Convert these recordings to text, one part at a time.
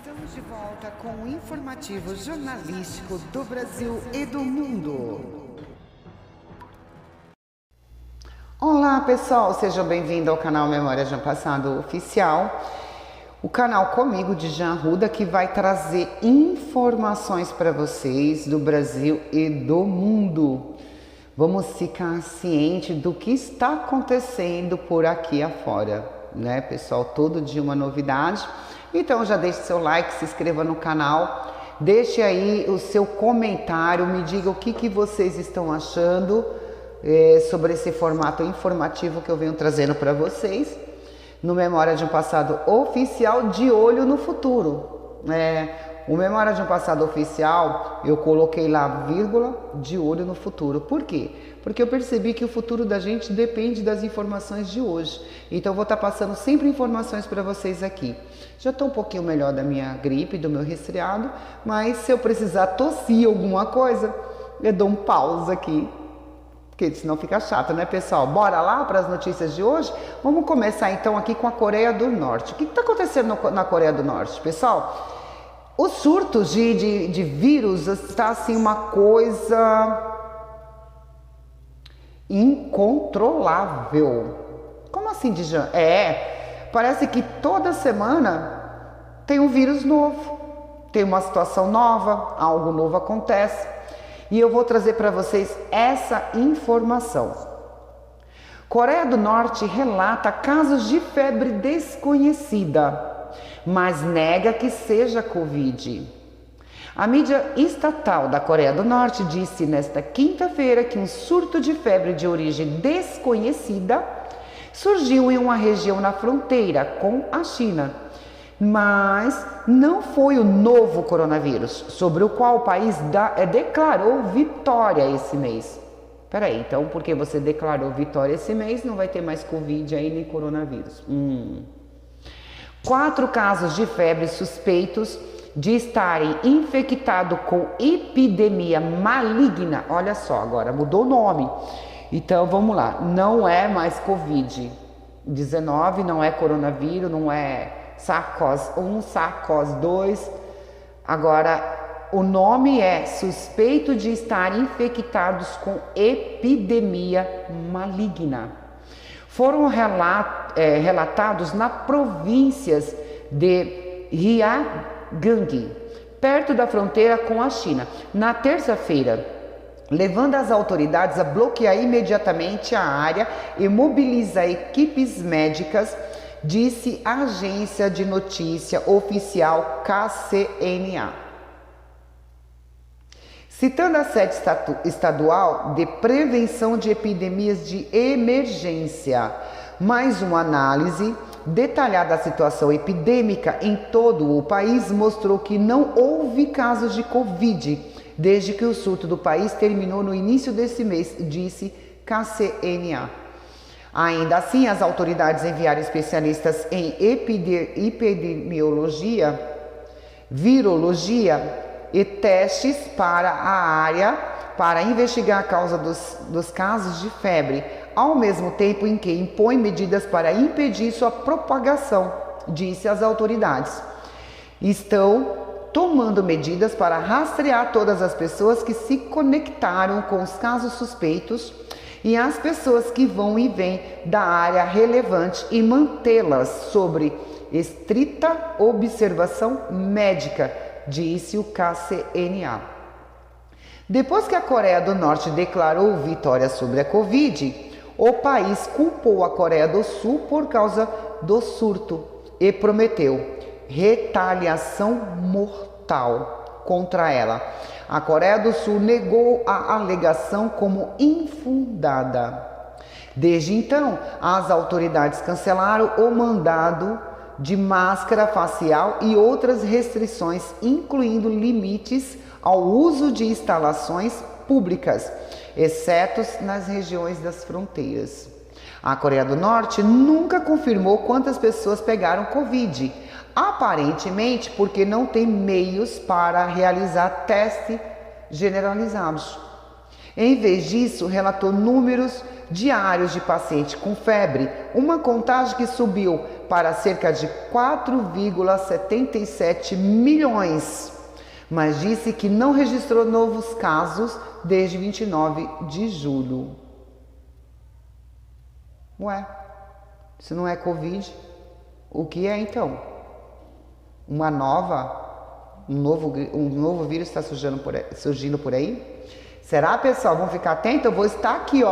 Estamos de volta com o informativo jornalístico do Brasil e do mundo. Olá pessoal, sejam bem-vindos ao canal Memória de um Passado Oficial. O canal comigo de Jean Arruda, que vai trazer informações para vocês do Brasil e do mundo. Vamos ficar cientes do que está acontecendo por aqui afora, né pessoal? Todo dia uma novidade. Então já deixe seu like, se inscreva no canal, deixe aí o seu comentário, me diga o que vocês estão achando sobre esse formato informativo que eu venho trazendo para vocês, no Memória de um Passado Oficial, de olho no futuro. O Memória de um Passado Oficial, eu coloquei lá vírgula, de olho no futuro. Por quê? Porque eu percebi que o futuro da gente depende das informações de hoje. Então eu vou estar passando sempre informações para vocês aqui. Já estou um pouquinho melhor da minha gripe, do meu resfriado, mas se eu precisar tossir alguma coisa, eu dou um pause aqui, porque senão fica chato, né pessoal? Bora lá para as notícias de hoje? Vamos começar então aqui com a Coreia do Norte. O que está acontecendo na Coreia do Norte, pessoal? Os surtos de vírus está assim uma coisa incontrolável. Como assim, Dijan? Parece que toda semana tem um vírus novo, tem uma situação nova, algo novo acontece. E eu vou trazer para vocês essa informação. Coreia do Norte relata casos de febre desconhecida, mas nega que seja Covid. A mídia estatal da Coreia do Norte disse nesta quinta-feira que um surto de febre de origem desconhecida surgiu em uma região na fronteira com a China, mas não foi o novo coronavírus, sobre o qual o país declarou vitória esse mês. Peraí, então porque você declarou vitória esse mês, não vai ter mais Covid aí nem coronavírus? 4 casos de febre suspeitos de estarem infectados com epidemia maligna. Olha só, agora mudou o nome. Então vamos lá, não é mais Covid-19, não é coronavírus, não é SARS-1, SARS-2. Agora o nome é suspeito de estar infectados com epidemia maligna. Foram relatados nas províncias de Ryanggang, perto da fronteira com a China, na terça-feira, levando as autoridades a bloquear imediatamente a área e mobilizar equipes médicas, disse a agência de notícia oficial KCNA. Citando a sede estadual de prevenção de epidemias de emergência, mais uma análise detalhada da situação epidêmica em todo o país mostrou que não houve casos de Covid desde que o surto do país terminou no início desse mês, disse KCNA. Ainda assim, as autoridades enviaram especialistas em epidemiologia, virologia e testes para a área para investigar a causa dos casos de febre, ao mesmo tempo em que impõe medidas para impedir sua propagação, disse as autoridades. Estão tomando medidas para rastrear todas as pessoas que se conectaram com os casos suspeitos e as pessoas que vão e vêm da área relevante e mantê-las sob estrita observação médica, disse o KCNA. Depois que a Coreia do Norte declarou vitória sobre a Covid, o país culpou a Coreia do Sul por causa do surto e prometeu retaliação mortal contra ela. A Coreia do Sul negou a alegação como infundada. Desde então, as autoridades cancelaram o mandado de máscara facial e outras restrições, incluindo limites ao uso de instalações públicas, exceto nas regiões das fronteiras. A Coreia do Norte nunca confirmou quantas pessoas pegaram Covid, aparentemente porque não tem meios para realizar testes generalizados. Em vez disso, relatou números diários de pacientes com febre, uma contagem que subiu para cerca de 4,77 milhões, mas disse que não registrou novos casos desde 29 de julho. Ué, se não é Covid, o que é então? Um novo vírus está surgindo por aí? Será, pessoal? Vamos ficar atentos? Eu vou estar aqui,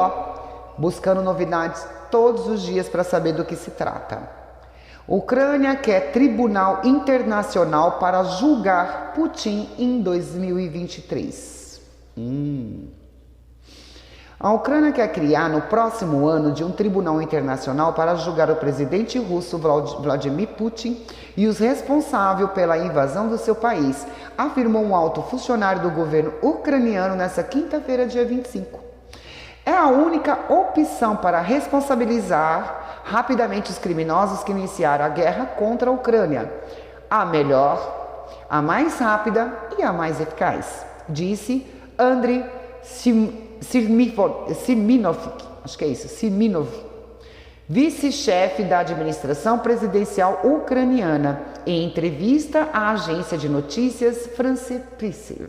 buscando novidades todos os dias para saber do que se trata. Ucrânia quer tribunal internacional para julgar Putin em 2023. A Ucrânia quer criar no próximo ano um tribunal internacional para julgar o presidente russo Vladimir Putin e os responsáveis pela invasão do seu país, afirmou um alto funcionário do governo ucraniano nesta quinta-feira, dia 25. É a única opção para responsabilizar rapidamente os criminosos que iniciaram a guerra contra a Ucrânia. A melhor, a mais rápida e a mais eficaz, disse Andriy Siminov, vice-chefe da administração presidencial ucraniana, em entrevista à agência de notícias France Presse.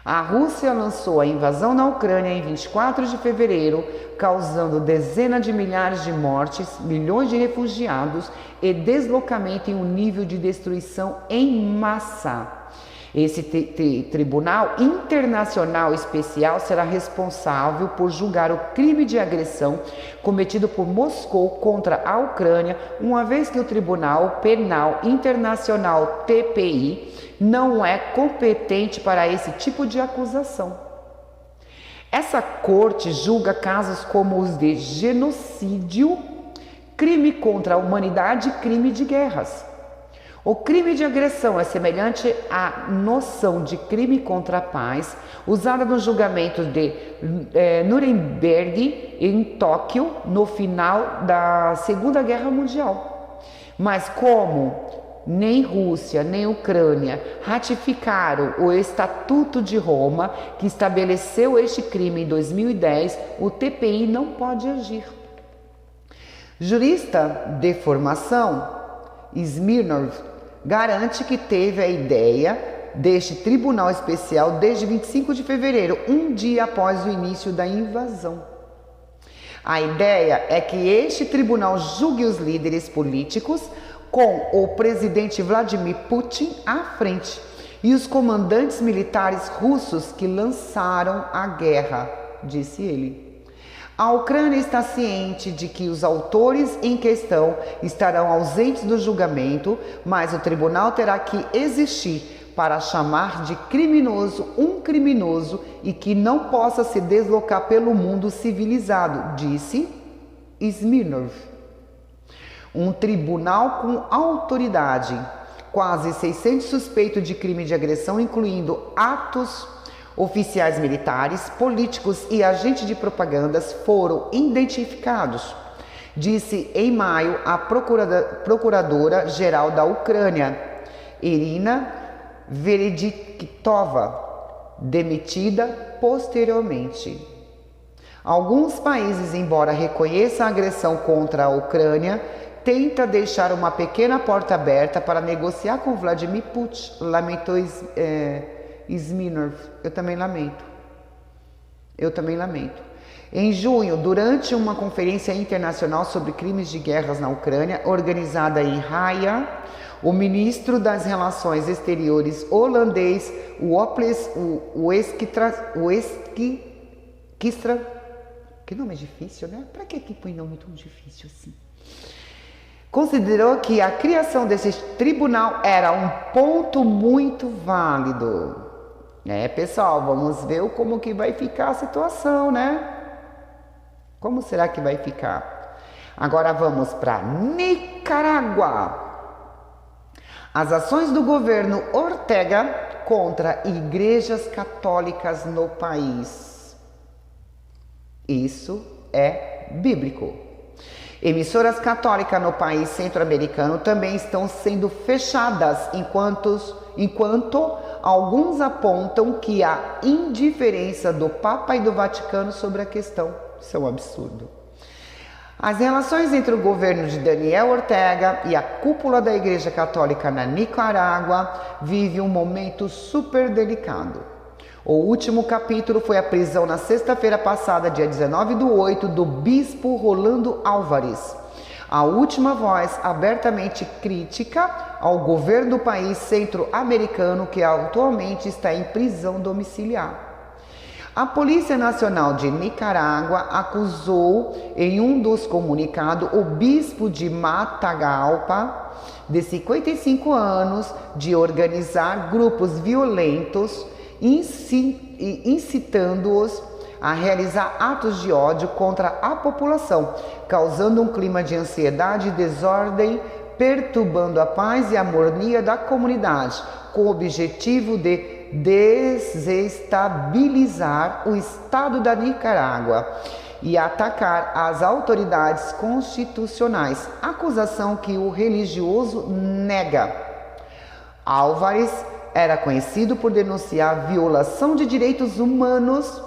A Rússia lançou a invasão na Ucrânia em 24 de fevereiro, causando dezenas de milhares de mortes, milhões de refugiados e deslocamento em um nível de destruição em massa. Esse tribunal internacional especial será responsável por julgar o crime de agressão cometido por Moscou contra a Ucrânia, uma vez que o Tribunal Penal Internacional TPI não é competente para esse tipo de acusação. Essa corte julga casos como os de genocídio, crime contra a humanidade e crime de guerras. O crime de agressão é semelhante à noção de crime contra a paz, usada no julgamento de Nuremberg, em Tóquio, no final da Segunda Guerra Mundial. Mas como nem Rússia nem Ucrânia ratificaram o Estatuto de Roma, que estabeleceu este crime em 2010, o TPI não pode agir. Jurista de formação, Smirnov garante que teve a ideia deste tribunal especial desde 25 de fevereiro, um dia após o início da invasão. A ideia é que este tribunal julgue os líderes políticos com o presidente Vladimir Putin à frente e os comandantes militares russos que lançaram a guerra, disse ele. A Ucrânia está ciente de que os autores em questão estarão ausentes do julgamento, mas o tribunal terá que existir para chamar de criminoso um criminoso e que não possa se deslocar pelo mundo civilizado, disse Smirnov. Um tribunal com autoridade. Quase 600 suspeitos de crime de agressão, incluindo atos oficiais militares, políticos e agentes de propagandas, foram identificados, disse em maio a procuradora-geral da Ucrânia, Irina Verediktova, demitida posteriormente. Alguns países, embora reconheçam a agressão contra a Ucrânia, tentam deixar uma pequena porta aberta para negociar com Vladimir Putin, lamentou Smirnov. Eu também lamento. Em junho, durante uma conferência internacional sobre crimes de guerras na Ucrânia, organizada em Haia, o ministro das Relações Exteriores holandês, que nome difícil, né? Para que põe nome tão difícil assim? Considerou que a criação desse tribunal era um ponto muito válido. Pessoal, vamos ver como que vai ficar a situação, né? Como será que vai ficar? Agora vamos para Nicarágua. As ações do governo Ortega contra igrejas católicas no país. Isso é bíblico. Emissoras católicas no país centro-americano também estão sendo fechadas, enquanto alguns apontam que há indiferença do Papa e do Vaticano sobre a questão. Isso é um absurdo. As relações entre o governo de Daniel Ortega e a cúpula da Igreja Católica na Nicarágua vivem um momento super delicado. O último capítulo foi a prisão na sexta-feira passada, dia 19/8, do bispo Rolando Álvares, a última voz abertamente crítica ao governo do país centro-americano, que atualmente está em prisão domiciliar. A Polícia Nacional de Nicarágua acusou em um dos comunicados o bispo de Matagalpa, de 55 anos, de organizar grupos violentos, incitando-os a realizar atos de ódio contra a população, causando um clima de ansiedade e desordem, perturbando a paz e a harmonia da comunidade, com o objetivo de desestabilizar o Estado da Nicarágua e atacar as autoridades constitucionais, acusação que o religioso nega. Álvares era conhecido por denunciar violação de direitos humanos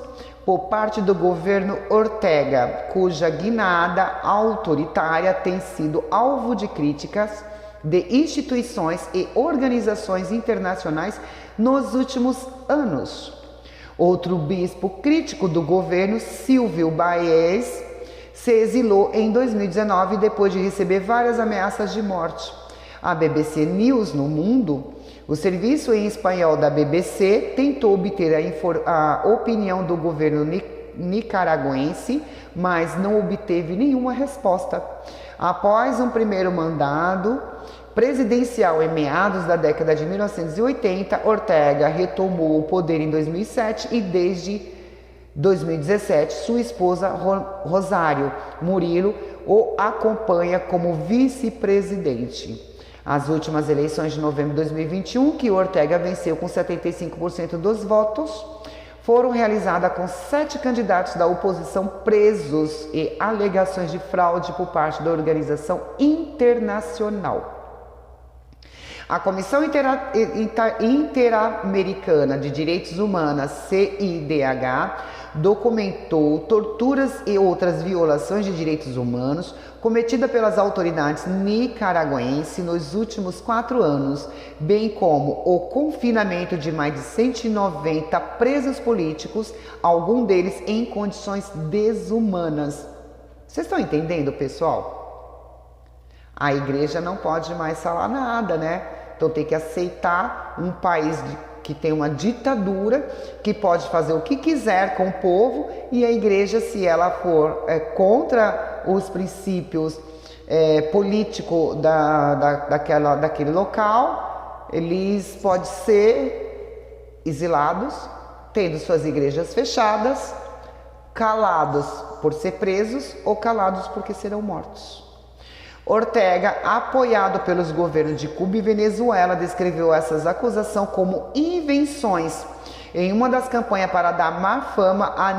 por parte do governo Ortega, cuja guinada autoritária tem sido alvo de críticas de instituições e organizações internacionais nos últimos anos. Outro bispo crítico do governo, Silvio Baez, se exilou em 2019 depois de receber várias ameaças de morte. A BBC News no Mundo, o serviço em espanhol da BBC, tentou obter a opinião do governo nicaragüense, mas não obteve nenhuma resposta. Após um primeiro mandato presidencial em meados da década de 1980, Ortega retomou o poder em 2007 e desde 2017 sua esposa Rosário Murillo o acompanha como vice-presidente. As últimas eleições de novembro de 2021, que Ortega venceu com 75% dos votos, foram realizadas com 7 candidatos da oposição presos e alegações de fraude por parte da organização internacional. A Comissão Interamericana de Direitos Humanos, CIDH, documentou torturas e outras violações de direitos humanos cometidas pelas autoridades nicaragüenses nos últimos 4 anos, bem como o confinamento de mais de 190 presos políticos, alguns deles em condições desumanas. Vocês estão entendendo, pessoal? A igreja não pode mais falar nada, né? Então tem que aceitar um país que tem uma ditadura, que pode fazer o que quiser com o povo, e a igreja, se ela for contra os princípios políticos daquele local, eles podem ser exilados, tendo suas igrejas fechadas, calados por ser presos ou calados porque serão mortos. Ortega, apoiado pelos governos de Cuba e Venezuela, descreveu essas acusações como invenções em uma das campanhas para dar má fama à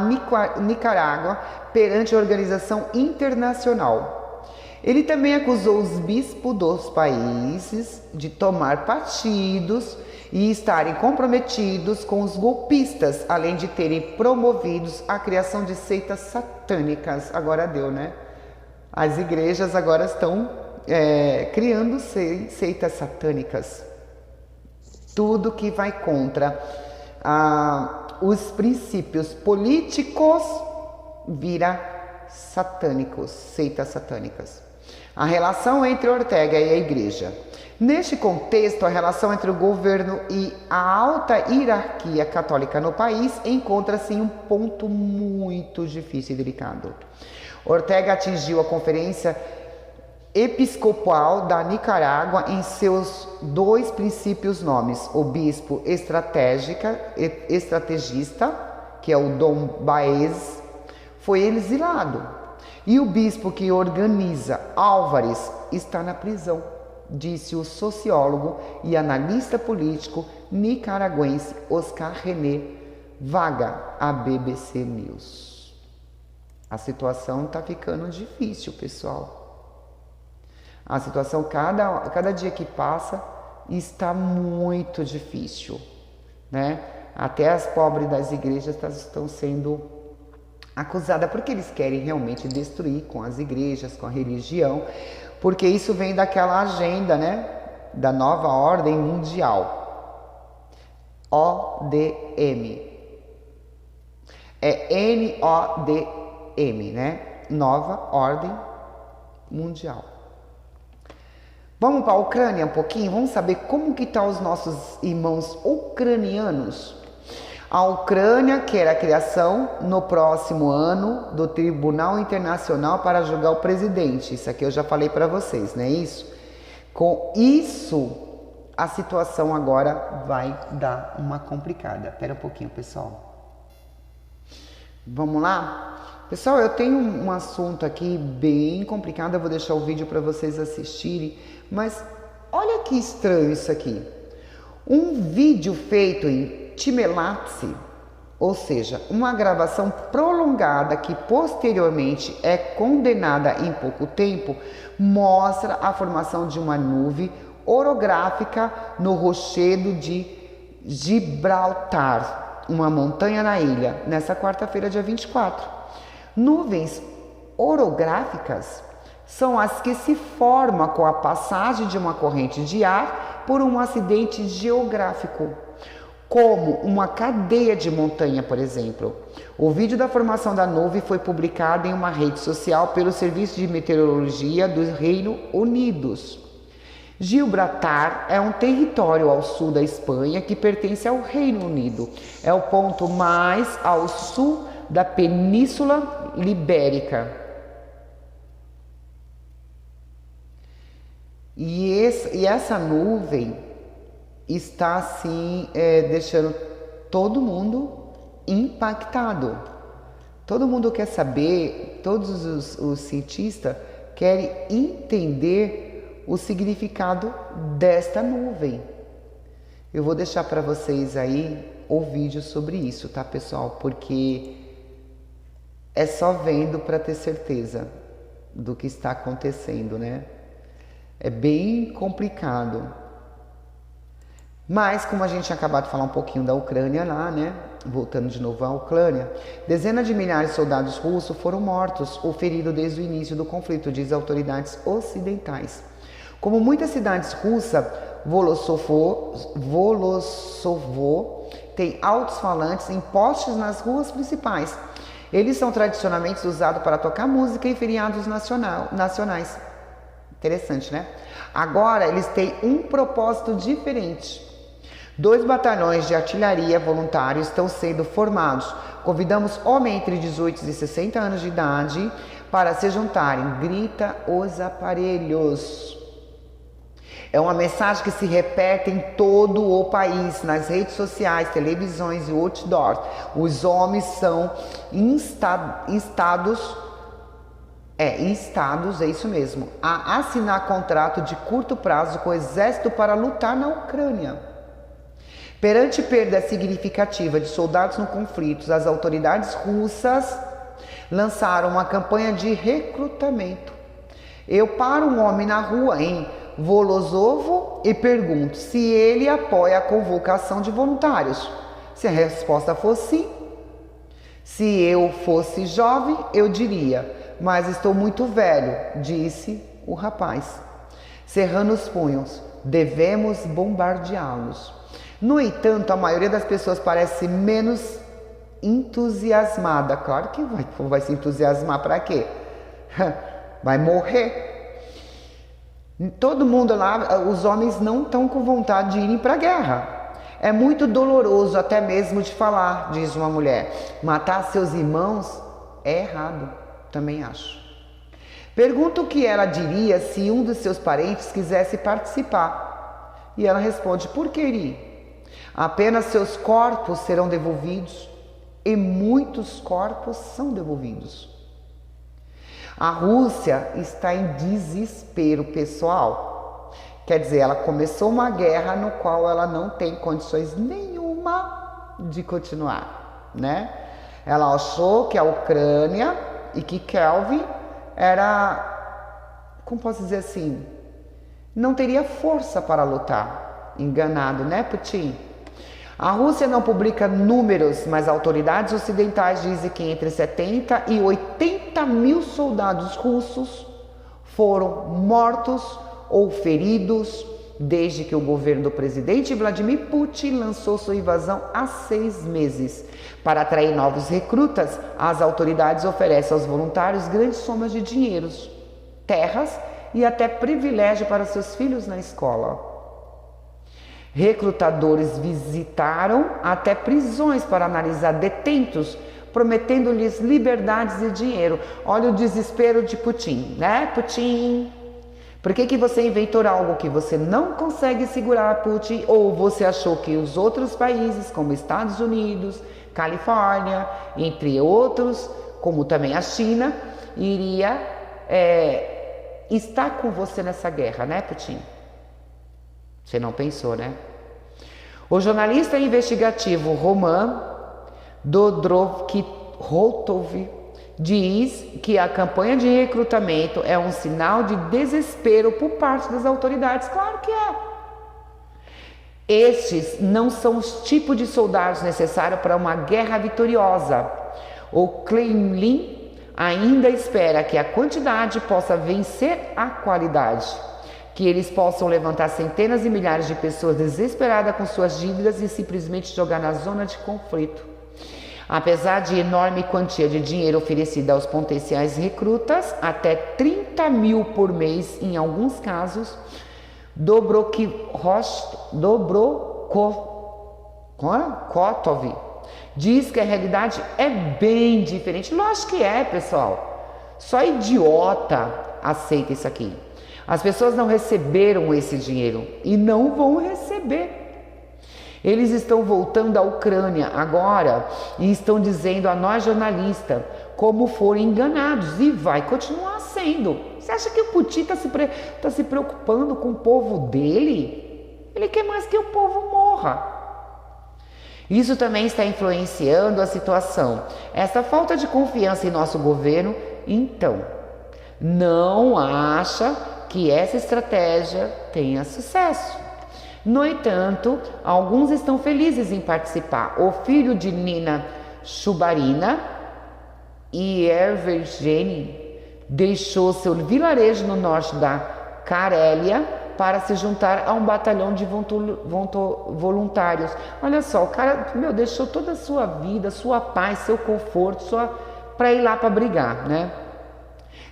Nicarágua perante a organização internacional. Ele também acusou os bispos dos países de tomar partidos e estarem comprometidos com os golpistas, além de terem promovido a criação de seitas satânicas. Agora deu, né? As igrejas agora estão criando seitas satânicas. Tudo que vai contra os princípios políticos vira satânicos, seitas satânicas. A relação entre Ortega e a igreja. Neste contexto, a relação entre o governo e a alta hierarquia católica no país encontra-se em um ponto muito difícil e delicado. Ortega atingiu a Conferência Episcopal da Nicarágua em seus 2 princípios nomes, o bispo estrategista, que é o Dom Baez, foi exilado, e o bispo que organiza, Álvares, está na prisão, disse o sociólogo e analista político nicaragüense Oscar René Vaga, à BBC News. A situação está ficando difícil, pessoal. A situação, cada dia que passa, está muito difícil, né? Até as pobres das igrejas estão sendo acusadas porque eles querem realmente destruir com as igrejas, com a religião, porque isso vem daquela agenda, né? Da nova ordem mundial, ODM, é NODM, né? Nova ordem mundial. Vamos para a Ucrânia um pouquinho, vamos saber como que estão os nossos irmãos ucranianos. A Ucrânia quer a criação no próximo ano do Tribunal Internacional para julgar o presidente. Isso aqui eu já falei para vocês, não é isso? Com isso, a situação agora vai dar uma complicada. Espera um pouquinho, pessoal. Vamos lá? Pessoal, eu tenho um assunto aqui bem complicado, eu vou deixar o vídeo para vocês assistirem, mas olha que estranho isso aqui. Um vídeo feito em time-lapse, ou seja, uma gravação prolongada que posteriormente é condenada em pouco tempo, mostra a formação de uma nuvem orográfica no rochedo de Gibraltar, uma montanha na ilha, nessa quarta-feira, dia 24. Nuvens orográficas são as que se formam com a passagem de uma corrente de ar por um acidente geográfico, como uma cadeia de montanha, por exemplo. O vídeo da formação da nuvem foi publicado em uma rede social pelo Serviço de Meteorologia do Reino Unido. Gibraltar é um território ao sul da Espanha que pertence ao Reino Unido. É o ponto mais ao sul da Península Ibérica. E essa nuvem está assim deixando todo mundo impactado. Todo mundo quer saber, todos os cientistas querem entender o significado desta nuvem. Eu vou deixar para vocês aí o vídeo sobre isso, tá, pessoal? Porque é só vendo para ter certeza do que está acontecendo, né? É bem complicado. Mas, como a gente tinha acabado de falar um pouquinho da Ucrânia lá, né? Voltando de novo à Ucrânia, dezenas de milhares de soldados russos foram mortos ou feridos desde o início do conflito, diz autoridades ocidentais. Como muitas cidades russas, Volosovo tem altos-falantes em postes nas ruas principais. Eles são tradicionalmente usados para tocar música em feriados nacionais. Interessante, né? Agora eles têm um propósito diferente. 2 batalhões de artilharia voluntários estão sendo formados. Convidamos homens entre 18 e 60 anos de idade para se juntarem. Grita os aparelhos. É uma mensagem que se repete em todo o país, nas redes sociais, televisões e outdoors. Os homens são instados, é isso mesmo, a assinar contrato de curto prazo com o exército para lutar na Ucrânia. Perante perda significativa de soldados no conflito, as autoridades russas lançaram uma campanha de recrutamento. Eu paro um homem na rua em Volosovo e pergunto se ele apoia a convocação de voluntários. Se a resposta for sim, se eu fosse jovem, eu diria, mas estou muito velho, disse o rapaz. Cerrando os punhos, devemos bombardeá-los. No entanto, a maioria das pessoas parece menos entusiasmada. Claro que vai se entusiasmar para quê? Vai morrer. Todo mundo lá, os homens não estão com vontade de irem para a guerra. É muito doloroso até mesmo de falar, diz uma mulher. Matar seus irmãos é errado, também acho. Pergunta o que ela diria se um dos seus parentes quisesse participar. E ela responde, por que ir? Apenas seus corpos serão devolvidos e muitos corpos são devolvidos. A Rússia está em desespero, pessoal. Quer dizer, ela começou uma guerra no qual ela não tem condições nenhuma de continuar, né? Ela achou que a Ucrânia e que Kelvin era, como posso dizer assim, não teria força para lutar. Enganado, né, Putin? A Rússia não publica números, mas autoridades ocidentais dizem que entre 70 e 80 mil soldados russos foram mortos ou feridos desde que o governo do presidente Vladimir Putin lançou sua invasão há 6 meses. Para atrair novos recrutas, as autoridades oferecem aos voluntários grandes somas de dinheiro, terras e até privilégio para seus filhos na escola. Recrutadores visitaram até prisões para analisar detentos, prometendo-lhes liberdades e dinheiro. Olha o desespero de Putin, né, Putin? Por que você inventou algo que você não consegue segurar, Putin? Ou você achou que os outros países, como Estados Unidos, Califórnia, entre outros, como também a China, iria estar com você nessa guerra, né, Putin? Você não pensou, né? O jornalista investigativo Roman Dodorov diz que a campanha de recrutamento é um sinal de desespero por parte das autoridades. Claro que é. Estes não são os tipos de soldados necessários para uma guerra vitoriosa. O Kremlin ainda espera que a quantidade possa vencer a qualidade, que eles possam levantar centenas e milhares de pessoas desesperadas com suas dívidas e simplesmente jogar na zona de conflito. Apesar de enorme quantia de dinheiro oferecida aos potenciais recrutas, até 30 mil por mês em alguns casos, Dobrokotov diz que a realidade é bem diferente. Lógico que é, pessoal. Só idiota aceita isso aqui. As pessoas não receberam esse dinheiro e não vão receber. Eles estão voltando à Ucrânia agora e estão dizendo a nós jornalistas como foram enganados, e vai continuar sendo. Você acha que o Putin está se preocupando com o povo dele? Ele quer mais que o povo morra. Isso também está influenciando a situação. Essa falta de confiança em nosso governo, então, não acha que essa estratégia tenha sucesso. No entanto, alguns estão felizes em participar. O filho de Nina Chubarina, Yevgeny, deixou seu vilarejo no norte da Carélia para se juntar a um batalhão de voluntários. Olha só, o cara, deixou toda a sua vida, sua paz, seu conforto, para ir lá para brigar, né?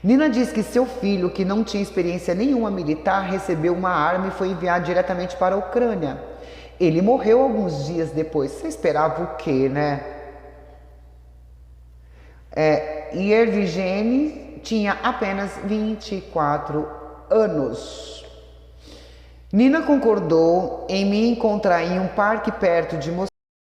Nina diz que seu filho, que não tinha experiência nenhuma militar, recebeu uma arma e foi enviado diretamente para a Ucrânia. Ele morreu alguns dias depois. Você esperava o quê, né? Yevgeny tinha apenas 24 anos. Nina concordou em me encontrar em um parque perto de Moscou